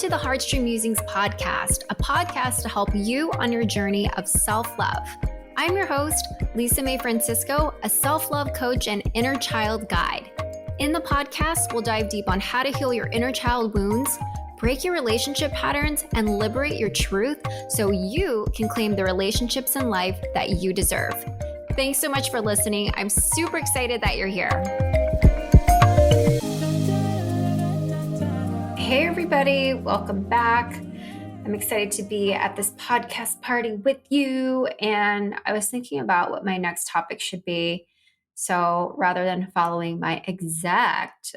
to the HeartStream Musings podcast, a podcast to help you on your journey of self-love. I'm your host, Lisa Mae Francisco, a self-love coach and inner child guide. In the podcast, we'll dive deep on how to heal your inner child wounds, break your relationship patterns, and liberate your truth so you can claim the relationships in life that you deserve. Thanks so much for listening. I'm super excited that you're here. Hey everybody, welcome back. I'm excited to be at this podcast party with you, and I was thinking about what my next topic should be. So rather than following my exact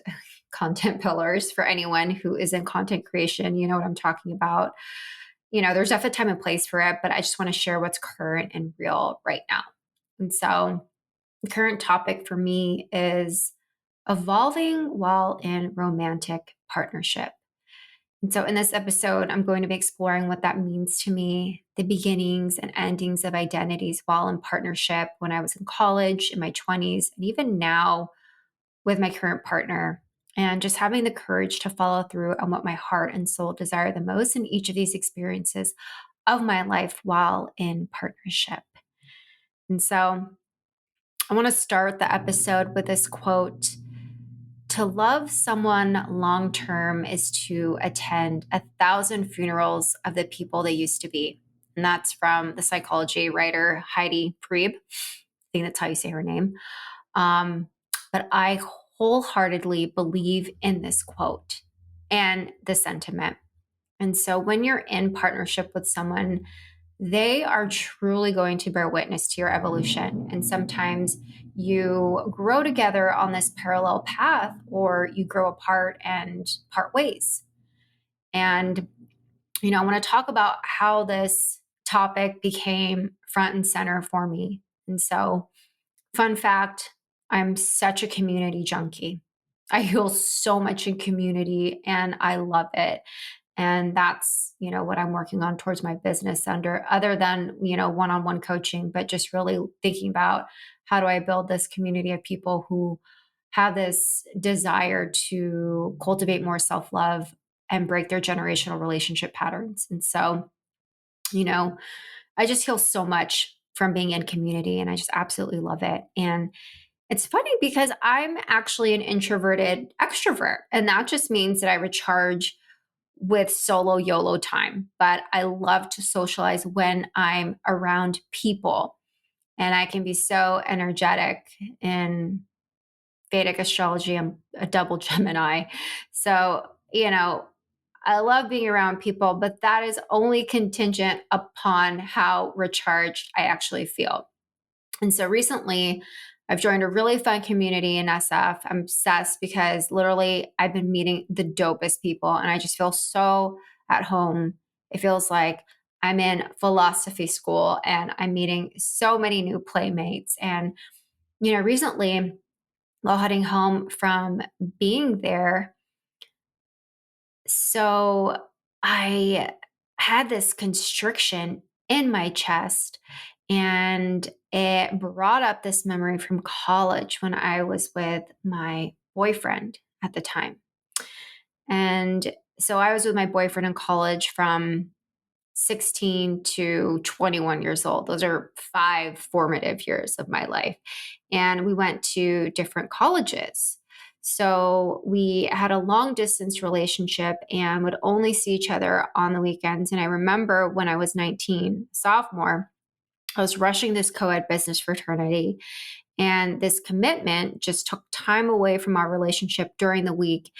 content pillars, for anyone who is in content creation, you know what I'm talking about. You know, there's definitely time and place for it, but I just want to share what's current and real right now. And so the current topic for me is evolving while in romantic partnership. And so in this episode, I'm going to be exploring what that means to me, the beginnings and endings of identities while in partnership when I was in college, in my 20s, and even now with my current partner, and just having the courage to follow through on what my heart and soul desire the most in each of these experiences of my life while in partnership. And so I want to start the episode with this quote. To love someone long-term is to attend 1,000 funerals of the people they used to be. And that's from the psychology writer, Heidi Priebe. I think that's how you say her name. But I wholeheartedly believe in this quote and the sentiment. And so when you're in partnership with someone, they are truly going to bear witness to your evolution. And sometimes you grow together on this parallel path, or you grow apart and part ways. And, you know, I want to talk about how this topic became front and center for me. And so, fun fact, I'm such a community junkie. I heal so much in community and I love it. And that's, you know, what I'm working on towards my business other than, you know, one-on-one coaching, but just really thinking about how do I build this community of people who have this desire to cultivate more self-love and break their generational relationship patterns. And so, you know, I just feel so much from being in community and I just absolutely love it. And it's funny because I'm actually an introverted extrovert, and that just means that I recharge with solo YOLO time, but I love to socialize when I'm around people. And I can be so energetic. In Vedic astrology, I'm a double Gemini. So, you know, I love being around people, but that is only contingent upon how recharged I actually feel. And so recently, I've joined a really fun community in SF. I'm obsessed because literally I've been meeting the dopest people and I just feel so at home. It feels like I'm in philosophy school and I'm meeting so many new playmates. And, you know, recently while heading home from being there, so I had this constriction in my chest, and it brought up this memory from college when I was with my boyfriend at the time. And so I was with my boyfriend in college from 16 to 21 years old. Those are 5 formative years of my life. And we went to different colleges. So we had a long distance relationship and would only see each other on the weekends. And I remember when I was 19, sophomore, I was rushing this co-ed business fraternity. And this commitment just took time away from our relationship during the week.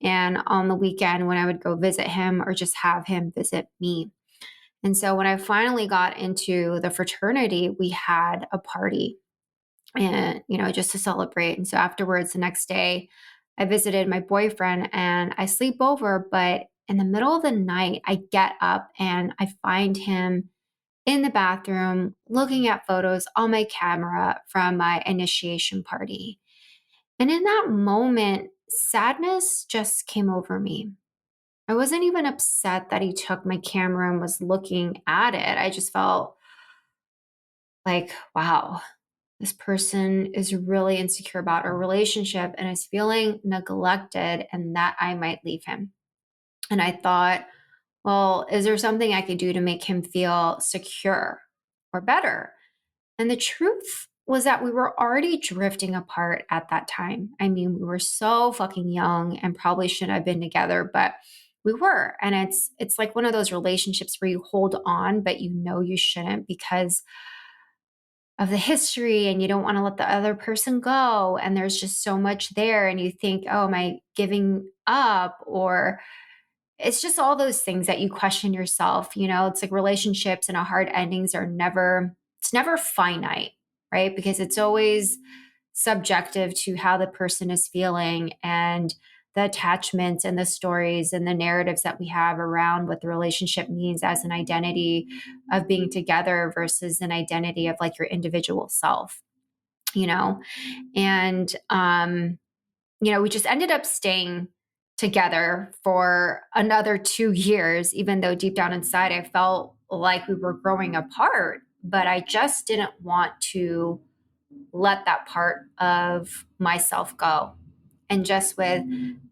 And on the weekend, when I would go visit him or just have him visit me. And so when I finally got into the fraternity, we had a party and, you know, just to celebrate. And so afterwards, the next day, I visited my boyfriend and I sleep over. But in the middle of the night, I get up and I find him in the bathroom looking at photos on my camera from my initiation party. And in that moment, sadness just came over me. I wasn't even upset that he took my camera and was looking at it. I just felt like, wow, this person is really insecure about our relationship and is feeling neglected and that I might leave him. And I thought, well, is there something I could do to make him feel secure or better? And the truth was that we were already drifting apart at that time. I mean, we were so fucking young and probably shouldn't have been together, but we were. And it's like one of those relationships where you hold on, but you know you shouldn't because of the history and you don't want to let the other person go. And there's just so much there. And you think, oh, am I giving up? Or it's just all those things that you question yourself. It's like relationships and hard endings it's never finite, right? Because it's always subjective to how the person is feeling and the attachments and the stories and the narratives that we have around what the relationship means as an identity of being together versus an identity of like your individual self, you know? And, we just ended up staying together for another 2 years, even though deep down inside I felt like we were growing apart. But I just didn't want to let that part of myself go. And just with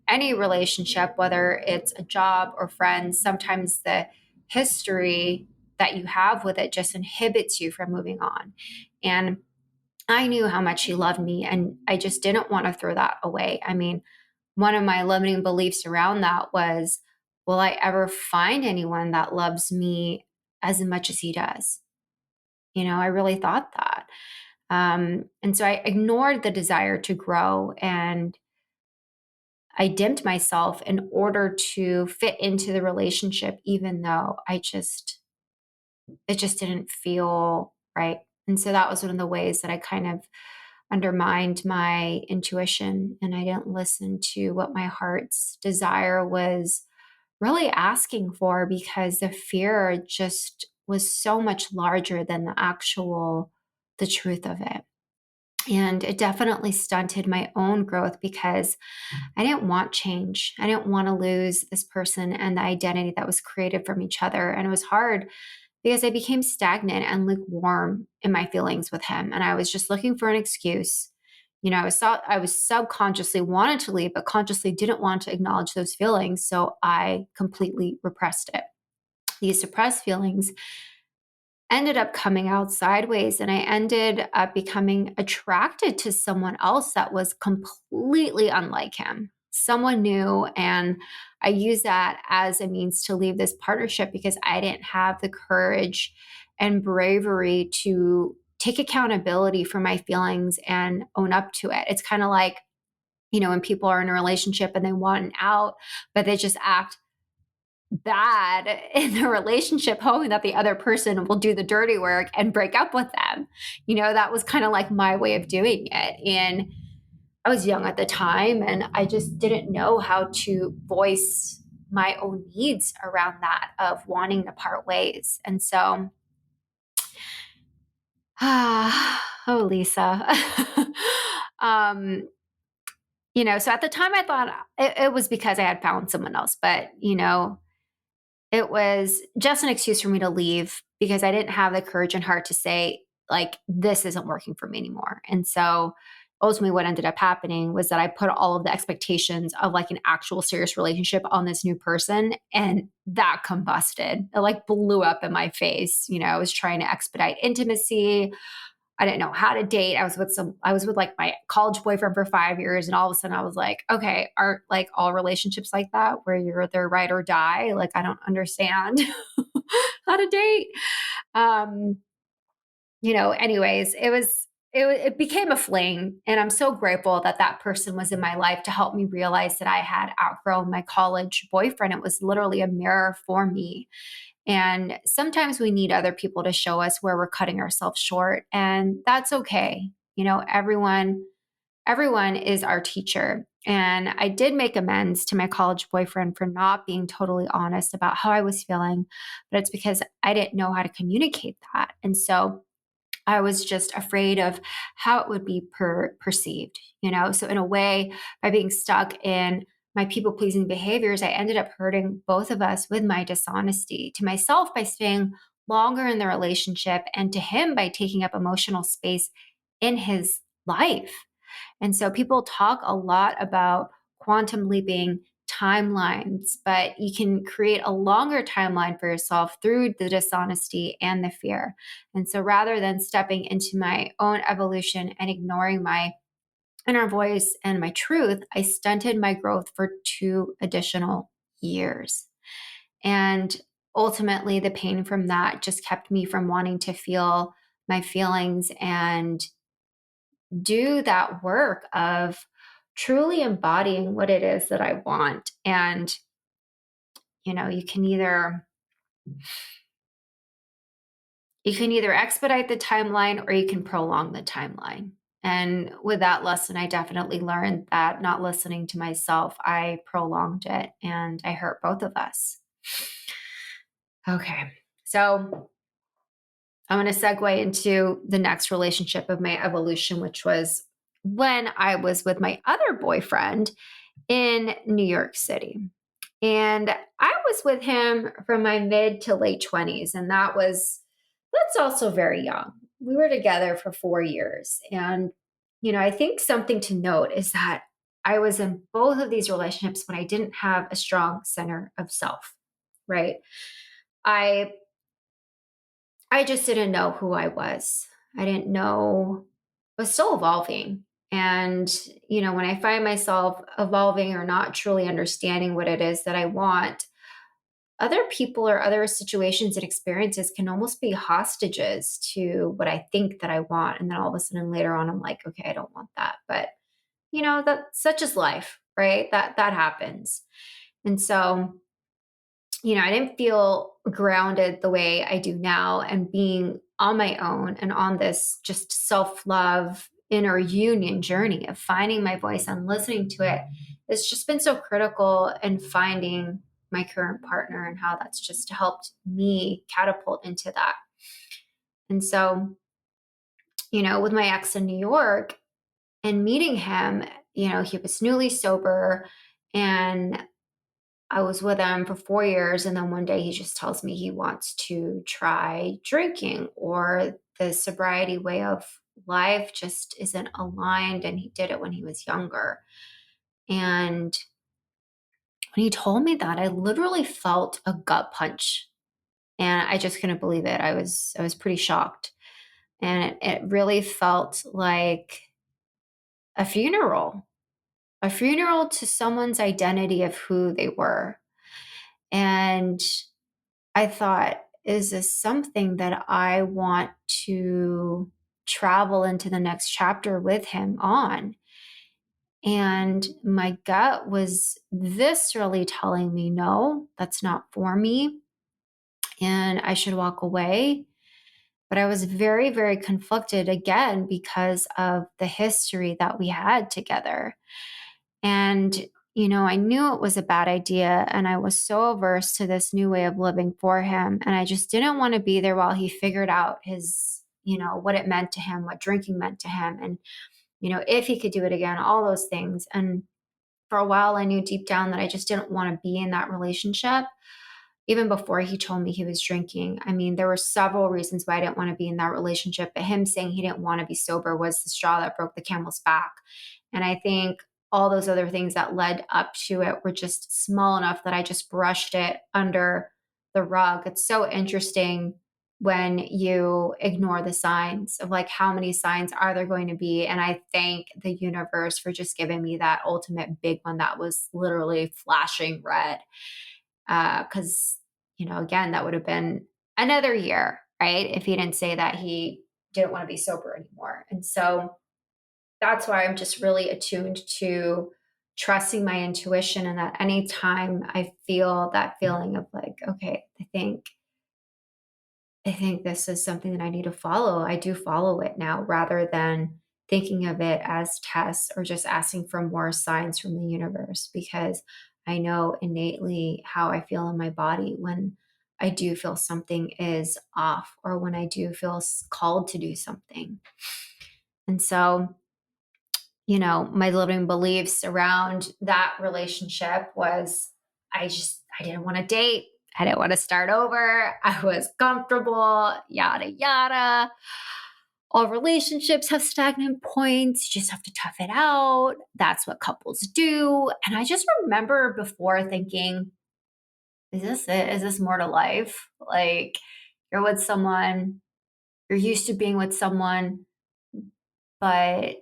any relationship, whether it's a job or friends, sometimes the history that you have with it just inhibits you from moving on. And I knew how much he loved me, and I just didn't want to throw that away. I mean, one of my limiting beliefs around that was, will I ever find anyone that loves me as much as he does? I really thought that. And so I ignored the desire to grow and I dimmed myself in order to fit into the relationship, even though it just didn't feel right. And so that was one of the ways that I kind of undermined my intuition and I didn't listen to what my heart's desire was really asking for because the fear just was so much larger than the truth of it. And it definitely stunted my own growth because I didn't want change. I didn't want to lose this person and the identity that was created from each other. And it was hard because I became stagnant and lukewarm in my feelings with him. And I was just looking for an excuse. I was subconsciously wanted to leave, but consciously didn't want to acknowledge those feelings. So I completely repressed it. These suppressed feelings ended up coming out sideways and I ended up becoming attracted to someone else that was completely unlike him, someone new. And I used that as a means to leave this partnership because I didn't have the courage and bravery to take accountability for my feelings and own up to it. It's kind of like, when people are in a relationship and they want an out, but they just act bad in the relationship, hoping that the other person will do the dirty work and break up with them. That was kind of like my way of doing it. And I was young at the time and I just didn't know how to voice my own needs around that of wanting to part ways. And so, oh, Lisa. um, so at the time I thought it was because I had found someone else, but, it was just an excuse for me to leave because I didn't have the courage and heart to say, like, this isn't working for me anymore. And so ultimately what ended up happening was that I put all of the expectations of like an actual serious relationship on this new person and that combusted. It like blew up in my face. I was trying to expedite intimacy. I didn't know how to date. I was with like my college boyfriend for 5 years. And all of a sudden I was like, okay, aren't like all relationships like that where you're their ride or die? Like, I don't understand how to date. Anyways, it became a fling. And I'm so grateful that that person was in my life to help me realize that I had outgrown my college boyfriend. It was literally a mirror for me. And sometimes we need other people to show us where we're cutting ourselves short. And that's okay. Everyone is our teacher. And I did make amends to my college boyfriend for not being totally honest about how I was feeling, but it's because I didn't know how to communicate that. And so I was just afraid of how it would be perceived. So in a way, by being stuck in my people pleasing behaviors, I ended up hurting both of us with my dishonesty to myself by staying longer in the relationship and to him by taking up emotional space in his life. And so people talk a lot about quantum leaping timelines, but you can create a longer timeline for yourself through the dishonesty and the fear. And so rather than stepping into my own evolution and ignoring my inner voice and my truth, I stunted my growth for 2 additional years. And ultimately, the pain from that just kept me from wanting to feel my feelings and do that work of truly embodying what it is that I want. And, you can either expedite the timeline or you can prolong the timeline. And with that lesson, I definitely learned that not listening to myself, I prolonged it and I hurt both of us. Okay. So I'm going to segue into the next relationship of my evolution, which was when I was with my other boyfriend in New York City. And I was with him from my mid to late 20s. And that's also very young. We were together for 4 years. And, I think something to note is that I was in both of these relationships when I didn't have a strong center of self, right? I I just didn't know who I was. I didn't know, I was still evolving. And, when I find myself evolving or not truly understanding what it is that I want, other people or other situations and experiences can almost be hostages to what I think that I want. And then all of a sudden later on, I'm like, okay, I don't want that. But, that such is life, right? That happens. And so, I didn't feel grounded the way I do now, and being on my own and on this just self love inner union journey of finding my voice and listening to it. It's just been so critical in finding my current partner and how that's just helped me catapult into that. And so, with my ex in New York and meeting him, he was newly sober, and I was with him for 4 years. And then one day he just tells me he wants to try drinking, or the sobriety way of life just isn't aligned. And he did it when he was younger. And when he told me that, I literally felt a gut punch, and I just couldn't believe it. I was pretty shocked. And it really felt like a funeral, a funeral to someone's identity of who they were. And I thought, is this something that I want to travel into the next chapter with him on? And my gut was viscerally telling me, no, that's not for me. And I should walk away. But I was very, very conflicted again because of the history that we had together. And, I knew it was a bad idea. And I was so averse to this new way of living for him. And I just didn't want to be there while he figured out what it meant to him, what drinking meant to him. And, if he could do it again, all those things. And for a while, I knew deep down that I just didn't want to be in that relationship. Even before he told me he was drinking. I mean, there were several reasons why I didn't want to be in that relationship, but him saying he didn't want to be sober was the straw that broke the camel's back. And I think all those other things that led up to it were just small enough that I just brushed it under the rug. It's so interesting when you ignore the signs of, like, how many signs are there going to be. And I thank the universe for just giving me that ultimate big one that was literally flashing red. Because, again, that would have been another year, right? If he didn't say that he didn't want to be sober anymore. And so that's why I'm just really attuned to trusting my intuition. And that anytime I feel that feeling of like, okay, I think this is something that I need to follow, I do follow it now, rather than thinking of it as tests or just asking for more signs from the universe, because I know innately how I feel in my body when I do feel something is off, or when I do feel called to do something. And so, my limiting beliefs around that relationship was I didn't want to date. I didn't want to start over. I was comfortable, yada, yada. all relationships have stagnant points. You just have to tough it out. That's what couples do. And I just remember before thinking, is this it? Is this more to life? Like, you're with someone, you're used to being with someone, but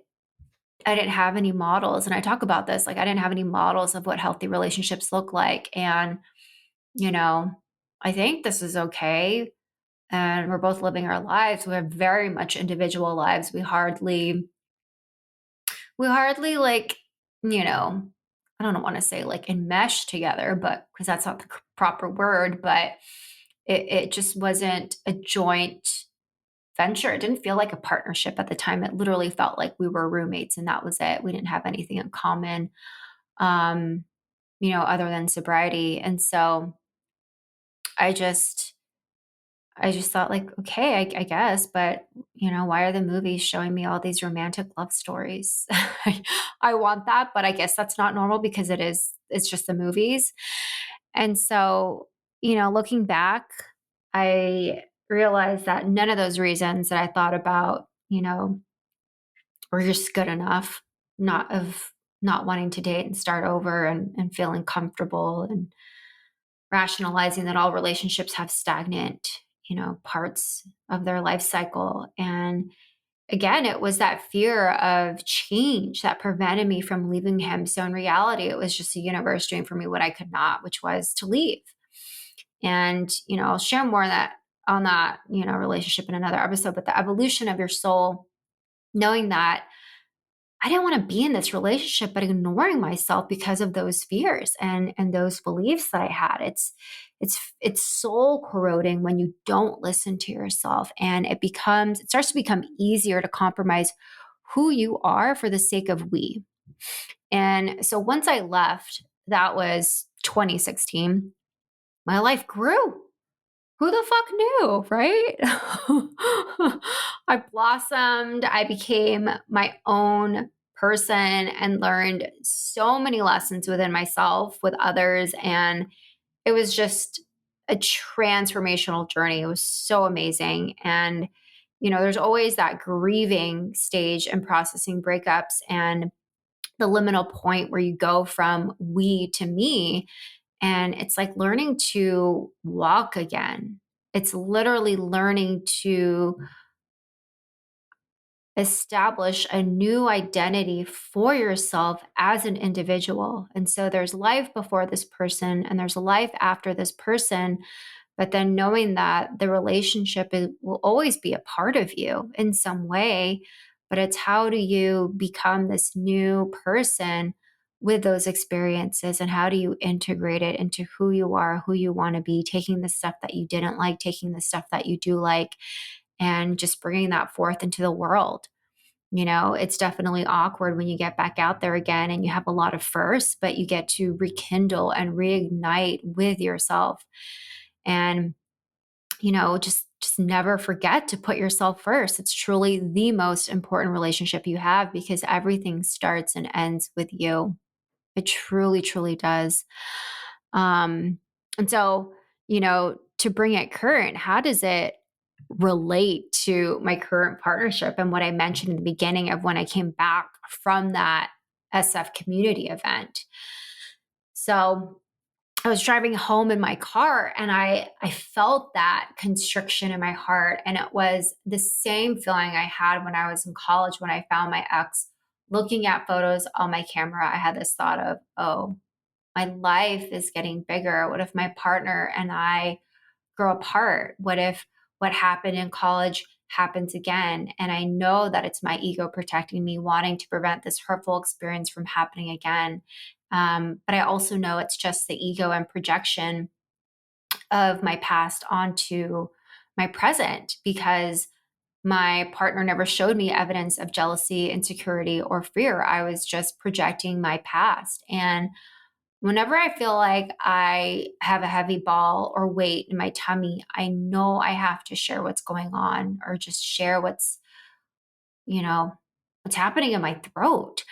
I didn't have any models. And I talk about this, like, I didn't have any models of what healthy relationships look like. And, you know, I think this is okay. And we're both living our lives. We have very much individual lives. We hardly like, you know, I don't want to say like enmesh together, but because that's not the proper word, but it just wasn't a joint venture. It didn't feel like a partnership at the time. It literally felt like we were roommates and that was it. We didn't have anything in common, um, other than sobriety. And so I just, I just thought like, okay, I guess, but why are the movies showing me all these romantic love stories? I want that, but I guess that's not normal because it's just the movies. And so, looking back, I realized that none of those reasons that I thought about, were just good enough, not wanting to date and start over and feeling comfortable and rationalizing that all relationships have stagnant, parts of their life cycle. And again, it was that fear of change that prevented me from leaving him. So in reality, it was just the universe doing for me what I could not, which was to leave. And, I'll share more on that, relationship in another episode, but the evolution of your soul, knowing that I didn't want to be in this relationship, but ignoring myself because of those fears and those beliefs that I had. It's soul corroding when you don't listen to yourself, and it starts to become easier to compromise who you are for the sake of we. And so once I left, that was 2016, my life grew. Who the fuck knew, right? I blossomed. I became my own person and learned so many lessons within myself, with others. And it was just a transformational journey. It was so amazing. And, there's always that grieving stage and processing breakups and the liminal point where you go from we to me. And it's like learning to walk again. It's literally learning to establish a new identity for yourself as an individual. And so there's life before this person and there's life after this person. But then knowing that the relationship will always be a part of you in some way, but it's how do you become this new person with those experiences, and how do you integrate it into who you are, who you want to be, taking the stuff that you didn't like, taking the stuff that you do like, and just bringing that forth into the world. It's definitely awkward when you get back out there again and you have a lot of firsts, but you get to rekindle and reignite with yourself. And, just never forget to put yourself first. It's truly the most important relationship you have because everything starts and ends with you. It truly, truly does. And so, to bring it current, how does it relate to my current partnership and what I mentioned in the beginning of when I came back from that SF community event? So I was driving home in my car and I felt that constriction in my heart. And it was the same feeling I had when I was in college when I found my ex. Looking at photos on my camera, I had this thought of, oh, my life is getting bigger. What if my partner and I grow apart? What if what happened in college happens again? And I know that it's my ego protecting me, wanting to prevent this hurtful experience from happening again. But I also know it's just the ego and projection of my past onto my present, because my partner never showed me evidence of jealousy, insecurity, or fear. I was just projecting my past. And whenever I feel like I have a heavy ball or weight in my tummy, I know I have to share what's going on, or just share you know, what's happening in my throat.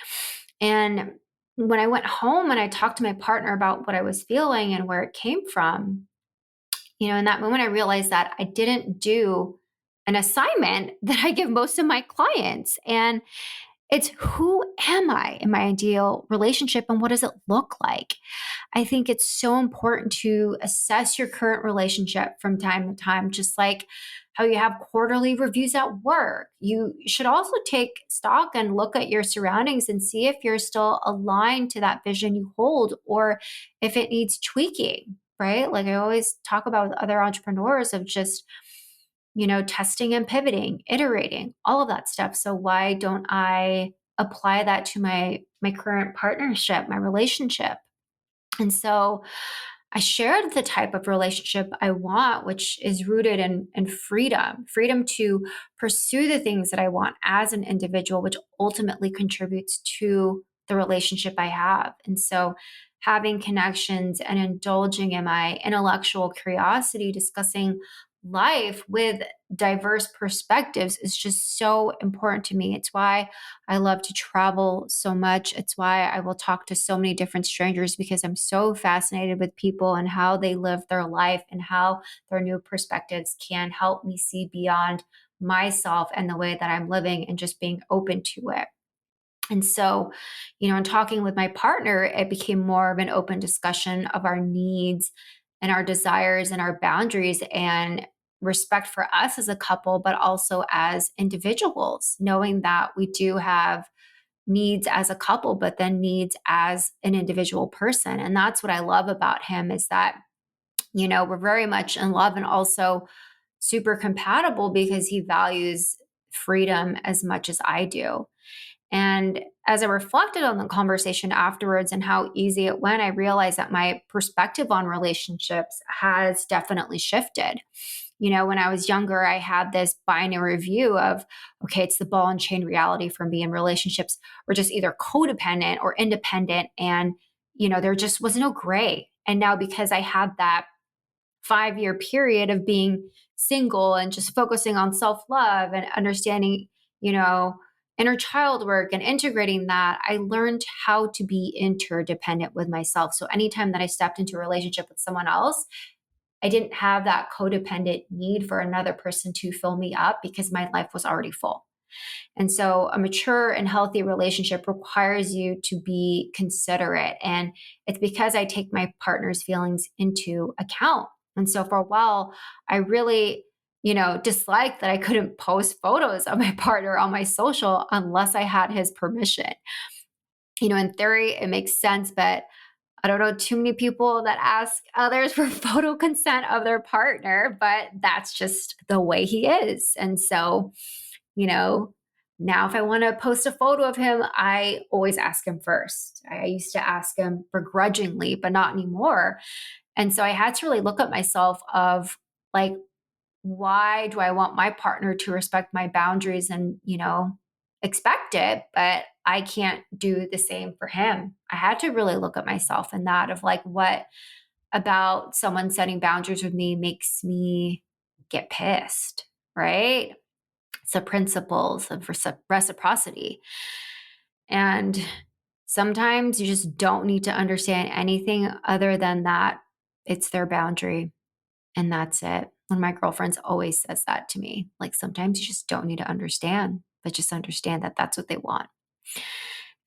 And when I went home and I talked to my partner about what I was feeling and where it came from, in that moment, I realized that I didn't do an assignment that I give most of my clients. And it's, who am I in my ideal relationship and what does it look like? I think it's so important to assess your current relationship from time to time, just like how you have quarterly reviews at work. You should also take stock and look at your surroundings and see if you're still aligned to that vision you hold or if it needs tweaking, right? Like I always talk about with other entrepreneurs of just, testing and pivoting, iterating, all of that stuff. So why don't I apply that to my current partnership, my relationship? And so I shared the type of relationship I want, which is rooted in freedom to pursue the things that I want as an individual, which ultimately contributes to the relationship I have. And so having connections and indulging in my intellectual curiosity, discussing life with diverse perspectives is just so important to me. It's why I love to travel so much. It's why I will talk to so many different strangers because I'm so fascinated with people and how they live their life and how their new perspectives can help me see beyond myself and the way that I'm living and just being open to it. And so, in talking with my partner, it became more of an open discussion of our needs and our desires and our boundaries and respect for us as a couple, but also as individuals, knowing that we do have needs as a couple, but then needs as an individual person. And that's what I love about him is that, we're very much in love and also super compatible because he values freedom as much as I do. And as I reflected on the conversation afterwards and how easy it went, I realized that my perspective on relationships has definitely shifted. When I was younger, I had this binary view of, okay, it's the ball and chain reality for me in relationships. We're just either codependent or independent. And, there just was no gray. And now because I had that 5-year period of being single and just focusing on self love and understanding, you know, inner child work and integrating that, I learned how to be interdependent with myself. So anytime that I stepped into a relationship with someone else, I didn't have that codependent need for another person to fill me up because my life was already full. And so a mature and healthy relationship requires you to be considerate. And it's because I take my partner's feelings into account. And so for a while, I really, disliked that I couldn't post photos of my partner on my social unless I had his permission. In theory, it makes sense, but I don't know too many people that ask others for photo consent of their partner, but that's just the way he is. And so, now if I want to post a photo of him, I always ask him first. I used to ask him begrudgingly, but not anymore. And so I had to really look at myself of like, why do I want my partner to respect my boundaries and, expect it, but I can't do the same for him? I had to really look at myself in that of like, what about someone setting boundaries with me makes me get pissed, right? It's the principles of reciprocity. And sometimes you just don't need to understand anything other than that it's their boundary and that's it. One of my girlfriends always says that to me. Like sometimes you just don't need to understand, but just understand that that's what they want.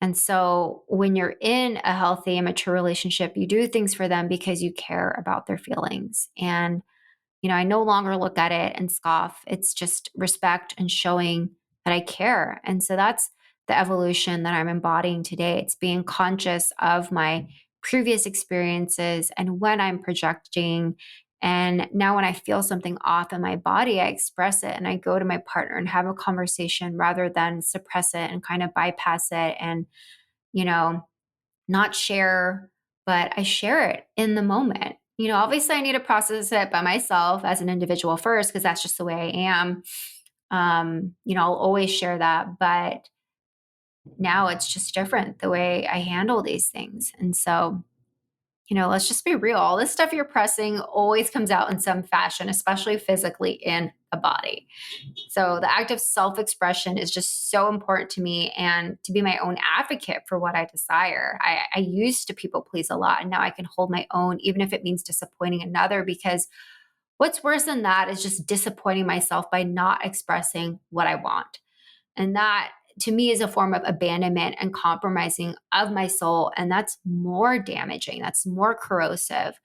And so when you're in a healthy and mature relationship, you do things for them because you care about their feelings. And I no longer look at it and scoff. It's just respect and showing that I care. And so that's the evolution that I'm embodying today. It's being conscious of my previous experiences and when I'm projecting. And now when I feel something off in my body, I express it and I go to my partner and have a conversation rather than suppress it and kind of bypass it and, you know, not share, but I share it in the moment. Obviously I need to process it by myself as an individual first, because that's just the way I am. I'll always share that, but now it's just different the way I handle these things. And so, let's just be real. All this stuff you're pressing always comes out in some fashion, especially physically in the body. So the act of self-expression is just so important to me and to be my own advocate for what I desire. I used to people please a lot and now I can hold my own, even if it means disappointing another, because What's worse than that is just disappointing myself by not expressing what I want. And that to me is a form of abandonment and compromising of my soul. And that's more damaging, that's more corrosive.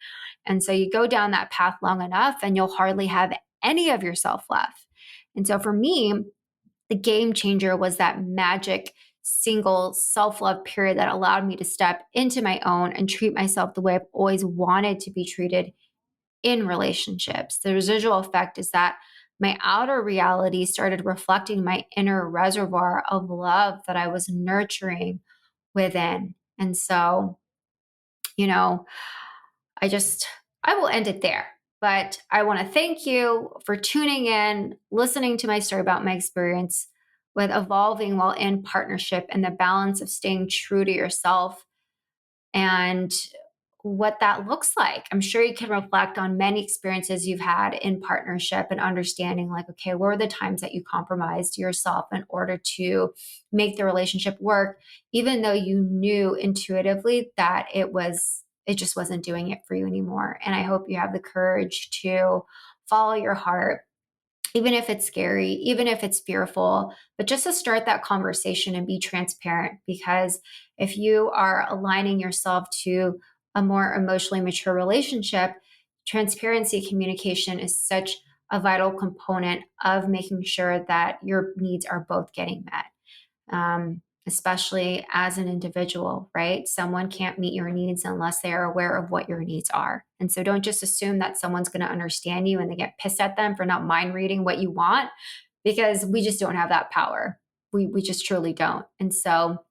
And so you go down that path long enough and you'll hardly have any of yourself left. And so for me, the game changer was that magic single self-love period that allowed me to step into my own and treat myself the way I've always wanted to be treated in relationships. The residual effect is that my outer reality started reflecting my inner reservoir of love that I was nurturing within. And so, you know, I will end it there. But I want to thank you for tuning in, listening to my story about my experience with evolving while in partnership and the balance of staying true to yourself and what that looks like. I'm sure you can reflect on many experiences you've had in partnership and understanding, like, okay, what were the times that you compromised yourself in order to make the relationship work, even though you knew intuitively that it just wasn't doing it for you anymore. And I hope you have the courage to follow your heart, even if it's scary, even if it's fearful, but just to start that conversation and be transparent. Because if you are aligning yourself to a more emotionally mature relationship, transparency communication is such a vital component of making sure that your needs are both getting met. Especially as an individual, right? Someone can't meet your needs unless they are aware of what your needs are. And so don't just assume that someone's going to understand you and they get pissed at them for not mind reading what you want, because we just don't have that power. We just truly don't. And so,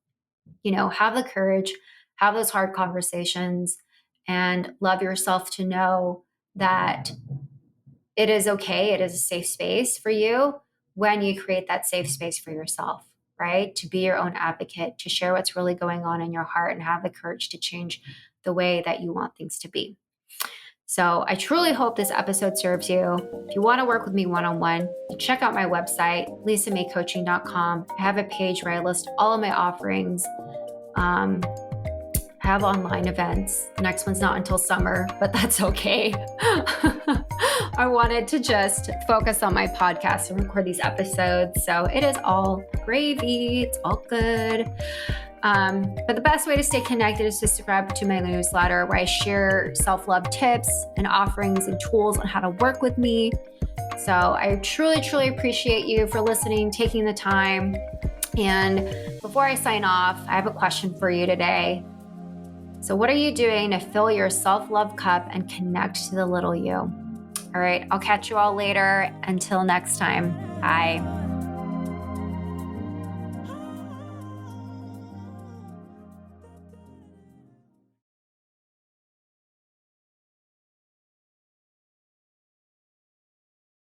have the courage, have those hard conversations, and love yourself to know that it is okay. It is a safe space for you when you create that safe space for yourself, right? To be your own advocate, to share what's really going on in your heart and have the courage to change the way that you want things to be. So I truly hope this episode serves you. If you want to work with me one-on-one, check out my website, lisamaycoaching.com. I have a page where I list all of my offerings. Have online events. The next one's not until summer, but that's okay. I wanted to just focus on my podcast and record these episodes. So it is all gravy. It's all good. But the best way to stay connected is to subscribe to my newsletter, where I share self-love tips and offerings and tools on how to work with me. So I truly, truly appreciate you for listening, taking the time. And before I sign off, I have a question for you today. So what are you doing to fill your self-love cup and connect to the little you? All right, I'll catch you all later. Until next time, bye.